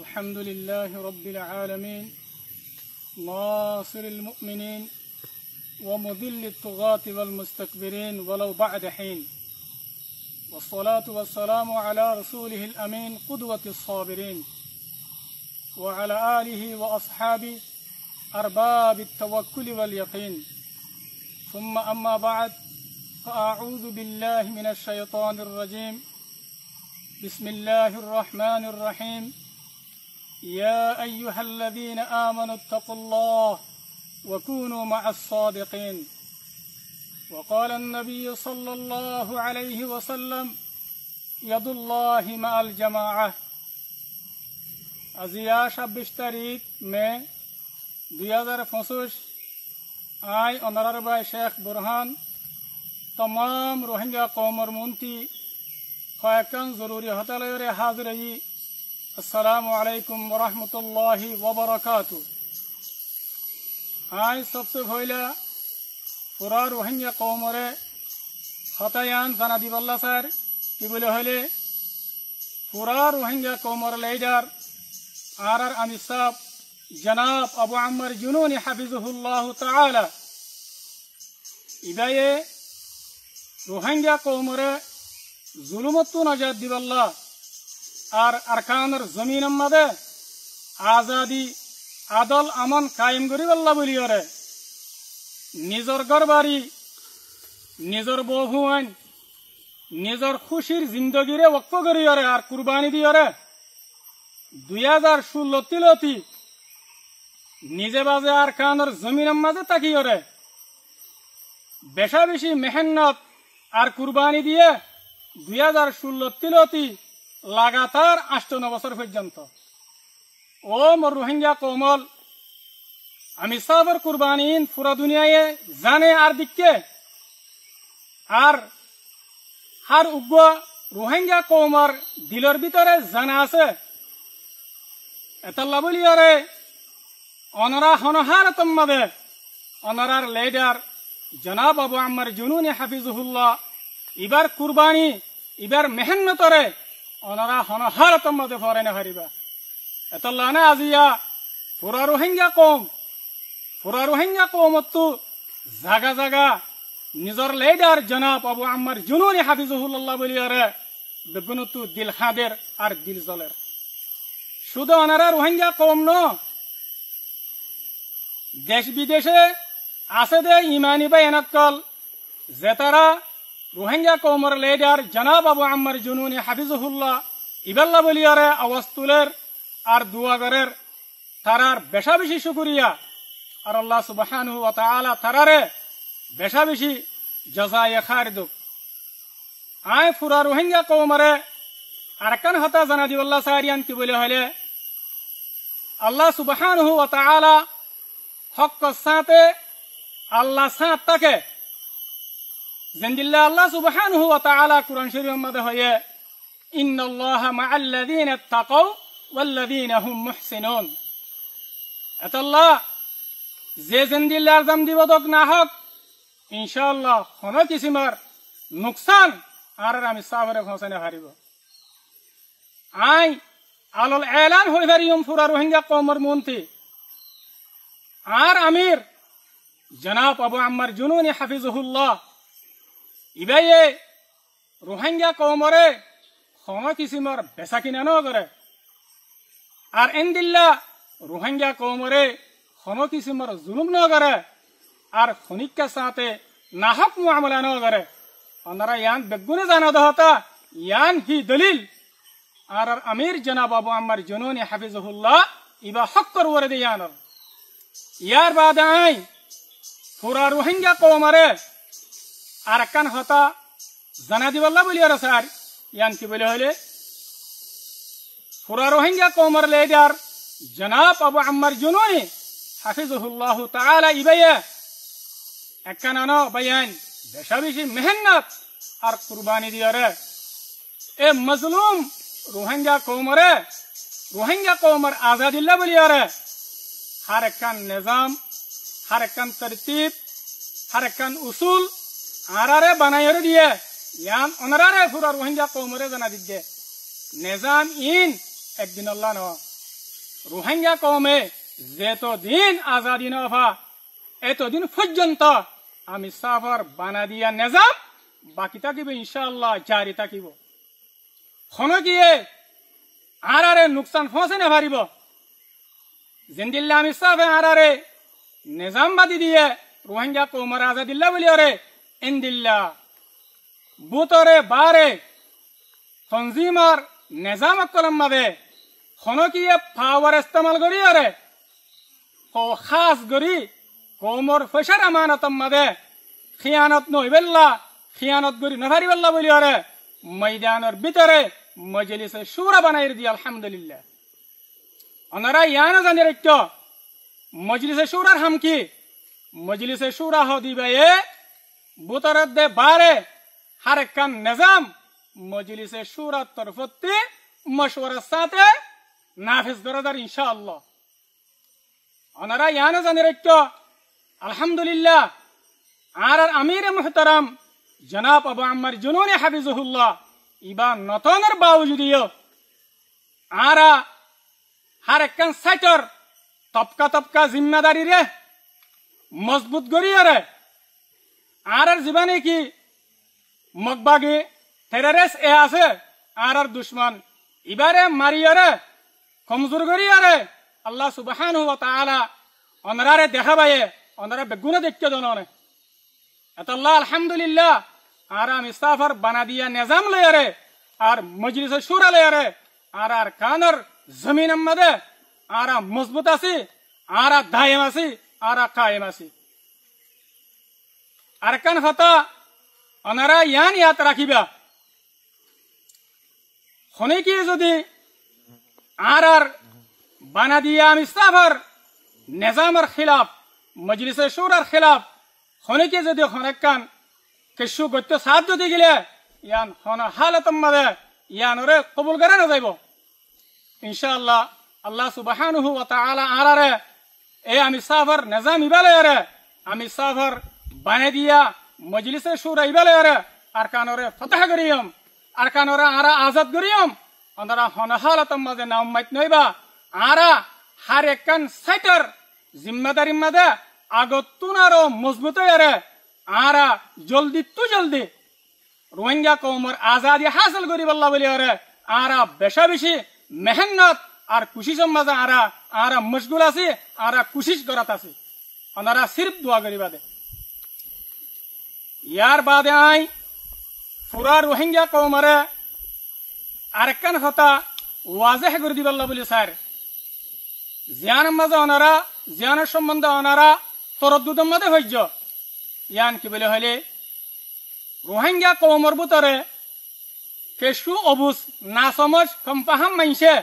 الحمد لله رب العالمين ناصر المؤمنين ومذل الطغاة والمستكبرين ولو بعد حين والصلاة والسلام على رسوله الأمين قدوة الصابرين وعلى آله وأصحابه أرباب التوكل واليقين ثم أما بعد فأعوذ بالله من الشيطان الرجيم بسم الله الرحمن الرحيم يا أيها الذين آمنوا اتقوا الله وكونوا مع الصادقين وقال النبي صلى الله عليه وسلم يد الله مع الجماعة अजिया 26 तारीख में 2025 आय ऑनरर बाय शेख बुरहान तमाम रोहिंग्या कौमर मुंती ख्वाकन जरूरी हतलरे हाजिरी अस्सलामु अलैकुम व रहमतुल्लाहि व बरकातुहू आय सबसे पहले पूरा रोहिंग्या कौमरे हतायान जाना दिबल्ला सर कि बोले हले पूरा रोहिंग्या कौमर लीडर आर अमीर साहब जनाब अबू अम्मर जुनूनी हफिजुहुल्लाह ताला इबाये रोहिंग्या कौमरे जुलुमत्तु नजात दिबल्ला और अरकानर जमीन मदे आजादी आदल अमन कायम करिबल्ला बोलियरे निजर घरबाड़ी निजर बहुआन निजर खुशिर जिंदगीरे वक्फ करियरे और कुर्बानी दियरे 2016 तिलती निजे बाजे अरकानर जमीन मदे ताकियरे बेशा बेशी मेहनत और कुर्बानी दिए 2016 तिलती लगातार 8 बছর পর্যন্ত ও মোর রোহিঙ্গা কৌমল আমি সাবর কুরবানিন পুরা দুনিয়ায় জানে আর দিকে আর হার উগ্র রোহিঙ্গা কৌমর দিলর ভিতরে জানা আছে এতলা বলিয়ারে অনরা হনহার তম্মাদে অনরার লিডার জনাব আবু আম্মার জুনুনি হাফিজুহুল্লাহ ইবার কুরবানি ইবার মেহনতরে অনরা হনহার তম্মাদে ফরেনে হারিবা এতলা না আজিয়া পুরা রোহিঙ্গা কৌমত্তু জাগা জাগা নিজর লিডার জনাব আবু আম্মার জুনুনি হাফিজুহুল্লাহ বলিয়ারে বেগুনতু দিল খাদের আর দিল জলের শুধু অনারা রোহিঙ্গা কম ন দেশ বিদেশে আছে দে ইমানি বা এনকল যে তারা রোহিঙ্গা কৌমর লিডার জনাব আবু আম্মার জুনুনি হাফিজুহুল্লাহ ইবাল্লা বলিয়ারে আওয়াজ তুলের আর দুয়া করের তারার বেশা বেশি শুকরিয়া আর আল্লাহ সুবহানাহু ওয়া তাআলা তারারে বেশা বেশি জাযায়ে খায়র দুক আয় পুরা রোহিঙ্গা কৌমরে আরকান হতা জানা দিবল্লা সারিয়ান কি বলে হলে আল্লাহ সুবহানাহু ওয়া তাআলা হক সাথে আল্লাহ সাথ তাকে জিন্দিল্লাহ আল্লাহ সুবহানাহু ওয়া তাআলা কুরআন শরীফের মধ্যে হয়ে ইন্নাল্লাহা মাআল্লাযীনা তাকাউ ওয়াল্লাযীনা হুম মুহসিনুন আল্লাহ যে জিন্দিল্লাহ আজম দিবদক না হক ইনশাআল্লাহ কোনো কিসিমার নুকসান আর আমি সাবরে পৌঁছানে হারিব আই আলল এলান হই হারিয়ম পুরা রোহিঙ্গা কওমর মন্ত্রী আর আমির জনাব আবু আম্মার জুনুনি হাফিজুহুল্লাহ ইবায়ে রোহিঙ্গা কওমরে কোনো কিসিমার বেচা কিনা ন করে আর এন্দিল্লা রোহিঙ্গা কওমরে কোনো কিসিমার জুলুম ন করে আর খনিকা সাথে নাহক মুআমালা ন করে ওনারা ইয়ান বেগুনে জানা দহতা ইয়ান হি দলিল আর আমির জনাব আবু আম্মার জুনুনি হাফিজুহুল্লাহ ইবা হক করওয়ারে দিয়ান ইয়ার বাদে আই পুরা রোহিঙ্গা কওমরে আর কান হতা জানা দিবল্লা বলিয়ার স্যার ইয়ান কি বলে হইলে পুরা রোহিঙ্গা কওমর লিডার জনাব আবু আম্মার জুনুনি হাফিজুহুল্লাহ তাআলা ইবায়ে একানানো বয়ান বেশা বেশি মেহনত আর কুরবানি দিয়ারে এ মজলুম রোহিঙ্গা কওমর আজাদিল্লাহ বলিয়ারে हर एकन निजाम हर एकन तरतीब हर एकन उसूल आरारे बनायरे दिए यान ओनरारे पूरा रोहिंग्या कौमरे जना दिद्दे निजाम इन एक दिन अल्लाह न রোহিঙ্গা কমে যেতদিন আজাদি নফা এতদিন পর্যন্ত আমি সাফার বানা দিয়া নিজাম বাকি থাকিব ইনশাআল্লাহ জারি থাকিব খনো গিয়ে আরারে নুকসান ফসে না পারিব জিন্দিল্লা আমি সাফে আরারে নিজাম বাদি দিয়ে রোহিঙ্গা কৌমর আজাদিল্লা বলি ওরে ইন্দিল্লা বুতরে বারে তনজিমার নিজাম কলম মাদে খনো গিয়ে পাওয়ার ইস্তেমাল করি ওরে ও খাস করি কৌমর ফসার আমানতম মাদে খিয়ানত নইবেল্লা খিয়ানত করি নভারিবেল্লা বলি ওরে ময়দানের ভিতরে মজলিসে শুরা বানাই দিয়ে আলহামদুলিল্লাহ ওনারা ইয়ানা জানি রেখো মজলিসে শুরার হাম কি মজলিসে শুরা হ দিবে এ বুতরত দে বারে হর কান নিজাম মজলিসে শুরা তরফতে মশওয়ারার সাথে নাফিজ করাদার ইনশাআল্লাহ ওনারা ইয়ানা জানি রেখো আলহামদুলিল্লাহ আর আমির মুহতারাম জনাব আবু আম্মার জুনুনি হাফিজুহুল্লাহ ইবা নতনের বাউজুদিও আরা হার একখান সাইটর তপকা তপকা জিম্মাদারি রে মজবুত করিয়ে রে আর জীবনে কি মকবাগি টেররিস্ট এ আছে আর দুশ্মন ইবারে মারিয়ে রে কমজোর করিয়ে রে আল্লাহ সুবহানাহু ওয়া তাআলা অনরারে দেখাবায়ে অনরা বেগুনা দেখিয়ে দননে আল্লাহ আলহামদুলিল্লাহ আর আমি সাফার বানা দিয়া নিজাম লয়ারে আর মজলিসে শুরা লয়ারে আর কানর জমিন মধ্যে আর মজবুত আছি আর দায়েম আছি আর কায়েম আছি আর কান হতা অনারা ইয়ান ইয়াত রাখিবা হনে কি যদি আর বানা দিয়া আমি সাফার নিজামের খিলাফ মজলিসে শুরার খিলাফ হনে কি যদি হনেকান কেশু গত্য সাথ যদি গেলে ইয়ান হন হালতম মাদে ইয়ান ওরে কবুল করে না যাইব ইনশাআল্লাহ আল্লাহ সুবহানাহু ওয়া তাআলা আরারে এ আমি সাফার নিজাম ইবালে রে আমি সাফার বানে দিয়া মজলিসে শুরা ইবালে রে আর কানরে ফতহ করিয়ম আর কানরে আরা আজাদ করিয়ম ওনারা হন হালতম মাদে নাম মাইত নইবা আরা হার একখান সাইটার জিম্মাদারি মাদে আগতুনারো মজবুত রে আরা জলদি তু জলদি রোহিঙ্গা কৌমর আজাদি হাসিল করি বল্লা বলি ওরে আরা বেশা বেশি মেহনত আর কুশিসের মাঝে আরা মশগুল আছি আরা কুশিস করাত আছি ওনারা সির্ফ দোয়া করি বাদে ইয়ার বাদে আই পুরা রোহিঙ্গা কৌমরে আরেকখান কথা ওয়াজেহ করে দি বল্লা বলি স্যার জিয়ানের মাঝে ওনারা জিয়ানের সম্বন্ধে ওনারা তরদ্দুদের মধ্যে হইজ ইয়ান কি বলে হইলে রোহিঙ্গা কৌমর ভিতরে কেশু অবুজ না সমজ কম্পাহাম মাইছে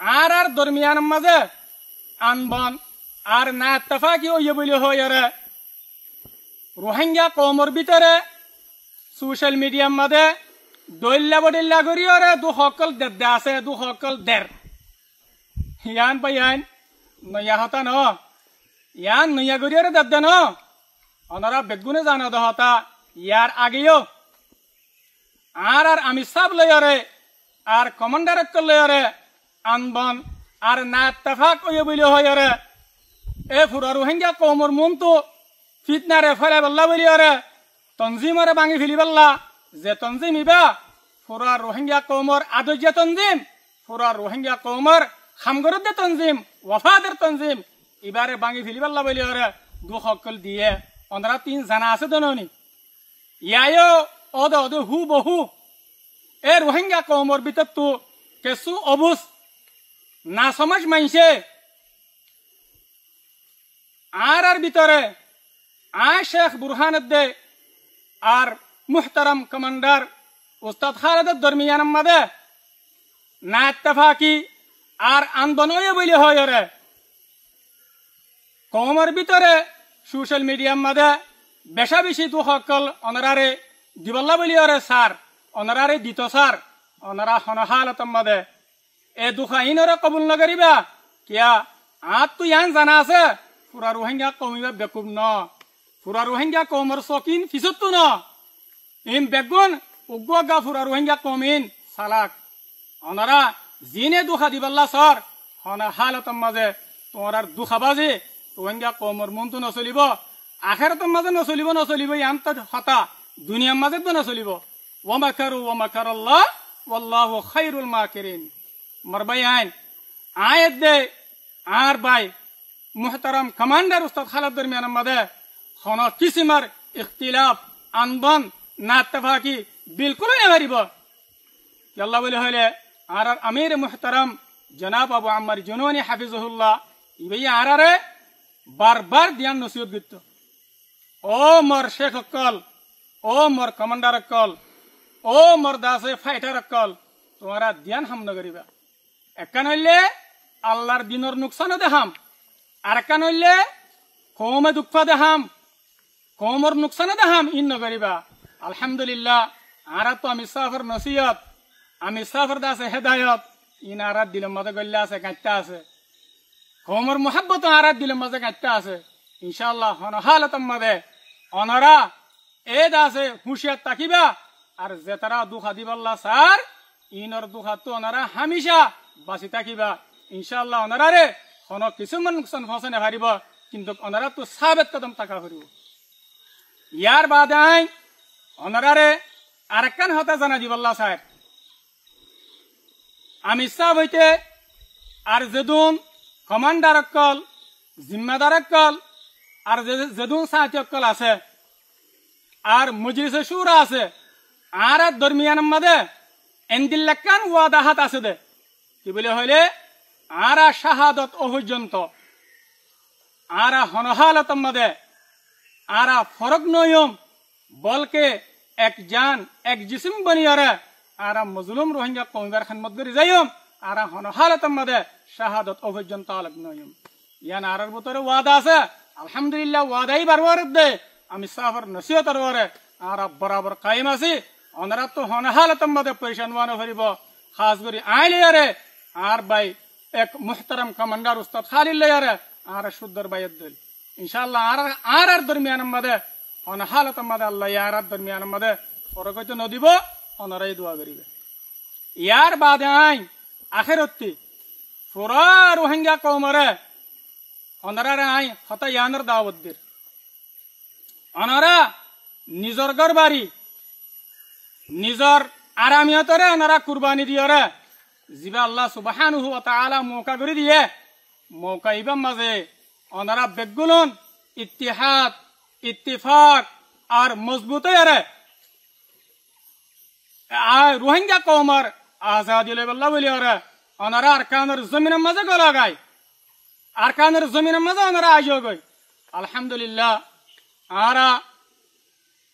আর দরমিয়ান মাঝে আনবন আর না ইত্তেফাকি হইয়ে বলে হইরে রোহিঙ্গা কৌমর ভিতরে সোশ্যাল মিডিয়ার মাঝে দৈল্লা বডিল্লা করিয়রে দু সকল দেদে আছে দু সকল দের ইয়ান পাই ইয়ান নয়া হতা ন ইয়ান নয়া করিয়রে দেদে ন ওনারা বেগুনে জানো দহতা ইয়ার আগেও আর আমি সব লয়রে আর কমান্ডার লয়রে আনবন আর না ইত্তেফাক হইয়ে বলে হইরে এ পুরা রোহিঙ্গা কৌমর মন তো ফিতনারে ফেলে বল্লা বলি ওরে তনজিমরে ভাঙি ফেলি বল্লা যে তনজিম ইবা পুরা রোহিঙ্গা কৌমর আদর্য তনজিম পুরা রোহিঙ্গা কৌমর খামগরদ্দে তনজিম ওয়াফাদের তনজিম এবারে ভাঙি ফেলি বল্লা বলি ওরে দু সকল দিয়ে ওনারা তিন জানা আছে দননি ইয়ায়ও অদ অদ হু বহু এ রোহিঙ্গা কৌমর ভিতর তো কেসু অবুজ না সমাজ মাইছে আর ভিতরে আয় শেখ বুরহানুদ্দে আর মুহতারাম কমান্ডার উস্তাদ খালেদের দরমিয়ান মাদে না ইত্তেফাকি আর আন্দোলন বলে হয় রে কৌমর ভিতরে সোশ্যাল মিডিয়ার মাদে বেশা বেশি দু সকল অনারারে দিবল্লা বলি রে স্যার অনারারে দিত স্যার অনারা হনহালতম মাদে এ দুখা ইনরে কবুল নকরিবা কিয়া আত তো ইয়ান জানা আছে পুরা রোহিঙ্গা কমিবা বেকুব ন পুরা রোহিঙ্গা কমর সকিন ফিসত্তু ন ইন বেগুন উগ্গা পুরা রোহিঙ্গা কমিন সালাক অনারা জিনে দুখা দিবল্লা স্যার হনা হালতম মাঝে তোমার আর দুখাবাজি রোহিঙ্গা কমর মন তো নচলিব আখেরাতম মাঝে নচলিব ইয়ান তো হতা দুনিয়ার মাঝে তো নচলিব ওয়ামাকারু ওয়ামাকারাল্লাহ ওয়াল্লাহু খায়রুল মাকিরিন মারবাই আইন আয়াত দে আর ভাই মুহতারাম কমান্ডার উস্তাদ খালাদ দরমিয়ান মাঝে হন কিসিমার ইখতিলাফ আনবন না ইত্তেফাকি বিলকুল নেবারিব আল্লাহ বলে হইলে আর আমির মুহতারাম জনাব আবু আম্মার জুনুনি হাফিজুল্লাহ ইবাই আরারে বারবার ধ্যান নসিহত গিত ও মোর শেখ অক্কল ও মোর কমান্ডার অক্কল ও মোর দাসে ফাইটার অক্কল তোমারা ধ্যান হাম নগরিবা একান হইলে আল্লাহর দিনর নুকসানও দেহাম আর একান হইলে কৌমে দুঃখ দেহাম কৌমর নুকসানও দেহাম ইন নগরিবা আলহামদুলিল্লাহ আরা তো আমি সাফর নসিহত আমি সাফর দাসে হেদায়ত ইন আরাত দিলের মাঝে গল্লা আছে গাঁটটা আছে কৌমর মোহাব্বত আরাত দিলের মাঝে গাঁটটা আছে ইনশাআল্লাহ হনহালতম মাঝে অনরা এ দাসে হুঁশিয়ার তাকিবা আর যে তারা দুঃখা দিবাল্লা স্যার ইনর দুঃখা তো অনারা হামিশা বাঁচি থাকিবা ইনশাআল্লাহ অনারারে হন কিছুমান নুকসান ফসনে হারিব কিন্তু অনারা তো সাবেত কদম টাকা করিব ইয়ার বাদে আই অনারারে আরেকখান হতা জানা দিবাল্লা স্যার আমি সাহ হইতে আর যেদুন কমান্ডার অক্কল জিম্মাদার অক্কল আর যেদুন সাহায্য অক্কল আছে আর মজলিসে শুরা আছে আর দরমিয়ান মাঝে এন্দিল্লাকান ওয়াদাহাত আছে দে কি বলে হইলে আরা শাহাদত অপর্যন্ত আরা হনহালতম মাঝে আরা ফরক নয়ম বলকে এক জান এক জিসিম বনিয়ারে আরা মজলুম রোহিঙ্গা কৌমিবার খানমত করি যাইম আরা হনহালতম মাঝে শাহাদত অপর্যন্ত আলক নয়ম ইয়ান আরার ভিতরে ওয়াদা আছে আলহামদুলিল্লাহ ওয়াদাই বারবার দে আমি সাফর নসিহতর ওরে আর বরাবর কায়েম আছি ওনারা তো হনহালতম মাঝে পরেশান ওয়ানো ফেরিব খাস করে আইলে আরে আর ভাই এক মুহতারাম কমান্ডার উস্তাদ খালিল আরে আর শুদ্ধর বাইত দিল ইনশাআল্লাহ আর দরমিয়ান মাঝে হনহালতম মাঝে আল্লাহ ইয়ার দরমিয়ান মাঝে পরকইতে নদিব ওনারাই দোয়া করিবে ইয়ার বাদে আই আখেরতি পুরা রোহিঙ্গা কওমরে ওনারা আই হতা ইয়ানের দাওয়াত দির ওনারা নিজর ঘর বাড়ি নিজর আরামিয়তরে ওনারা কুরবানি দিয়রে জিবা আল্লাহ সুবহানাহু ওয়া তাআলা মৌকা করে দিয়ে মৌকা ইবাম মাঝে ওনারা বেগুলন ইত্তিহাদ ইত্তিফাক আর মজবুত আরে আর রোহিঙ্গা কওমর আজাদি লেবল্লা বলি ওরে ওনারা আরকানের জমিনের মাঝে গলাগায় আরকানের জমিনের মাঝে ওনারা আইও গই আলহামদুলিল্লাহ আরা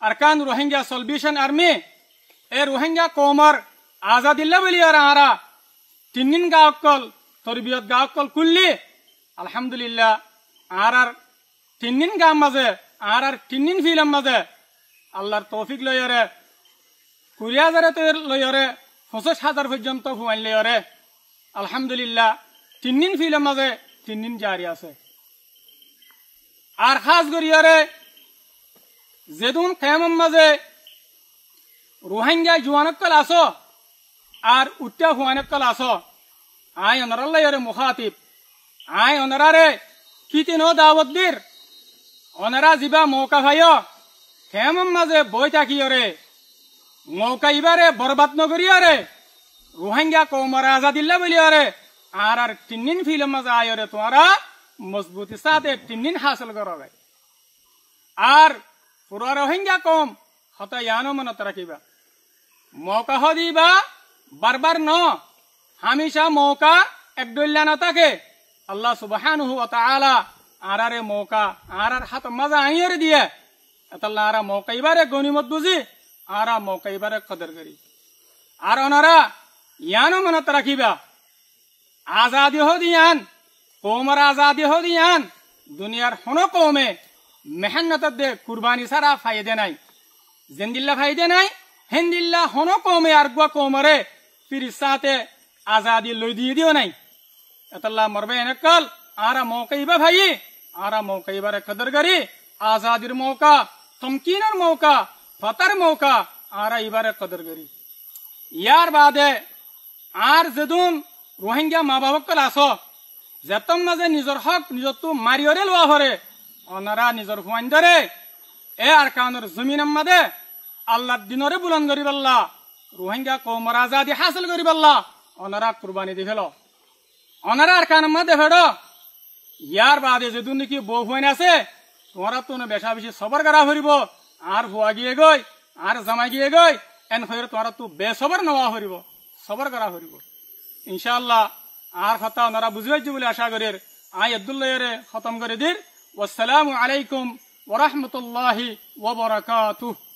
আরকান রোহিঙ্গা সলভেশন আর্মি এ রোহিঙ্গা কওমর আজাদিল্লা বলি আরা তিনদিন গাঁওকল তরবিয়ত গাঁওকল কুল্লি আলহামদুলিল্লাহ আর তিনদিন গাম মাঝে আর তিনদিন ফিলাম মাঝে আল্লাহর তৌফিক লইরে 20,000 লইরে 25,000 পর্যন্ত হুয়াইন লইরে আলহামদুলিল্লাহ তিনদিন ফিলাম মাঝে তিনদিন জারি আছে আর খাস করিয়ারে যেদুন কেমন মাঝে রোহিঙ্গা জুয়ানকল আসো আর উত্তা হুয়ানকল আসো আই অনারাল্লাহরে মুখাতিব আই অনারারে কিতিনো দাওয়াত দির অনারা জিবা মৌকা ভাইও কেমন মাঝে বই থাকিয়রে মৌকা ইবারে বরবাদ নগরিয়ারে রোহিঙ্গা কওমর আজাদিল্লা বলিয়ারে আর তিনদিন ফিল্ম মাঝে আয়রে তোমারা মজবুতি সাথে তিনদিন হাসিল করবে আর পুরা রোহিঙ্গা কম হতা ইয়ানো মনত রাখিবা মৌকা হদিবা বারবার ন হামেশা মৌকা একদল্লা না থাকে আল্লাহ সুবহানাহু ওয়া তাআলা আরারে মৌকা আরার হাত মাঝে আইরে দিয়ে আল্লাহ আরা মৌকা ইবারে গনিমত বুঝি আরা মৌকা ইবারে কদর করি আর ওনারা ইয়ানো মনত রাখিবা আজাদি হদিয়ান কৌমর আজাদি হদিয়ান দুনিয়ার হনো কৌমে মেহনত দে কুরবানি সারা ফায়দে নাই জিন্দিল্লা ফায়দে নাই হিন্দিল্লা হনো কৌমে আর গুয়া কৌমরে ফির সাথে আজাদি লই দিয়ে দিও নাই এতল্লা মরবে এনেকল আরা মৌকা ইবা ভাই আরা মৌকা ইবারে কদর করি আজাদির মৌকা তমকিনের মৌকা ফতার মৌকা আরা ইবারে কদর করি ইয়ার বাদে আর যেদুন রোহিঙ্গা মা বাবকল আসো যেতম মাঝে নিজের হক নিজরটো মারিয়রে লোয়া হরে ওনারা নিজের হুয়াইন ধরে এ আর কাউনের জমিন মাদে আল্লাহর দিনরে বুলন করি পাল্লা রোহিঙ্গা কৌমর আজাদি হাসিল করি পাল্লা ওনারা কুরবানি দি ফেল ওনারা আর কান মাদে ফেড় ইয়ার বাদে যে নাকি বউ হুয়াইন আছে তোমরা তো বেশা বেশি সবর করা হরিব আর ভুয়া গিয়ে গই আর জামাই গিয়ে গই এন হয়ে তোমরা তো বেসবর নেওয়া হরিব সবর করা হরিব ইনশাআল্লাহ আর কথা ওনারা বুঝে পাইছে বলে আশা করি আই আব্দুল্লাহরে খতম করে দির ওয়াসসালামু আলাইকুম ওয়া রাহমাতুল্লাহি ওয়া বারাকাতুহু।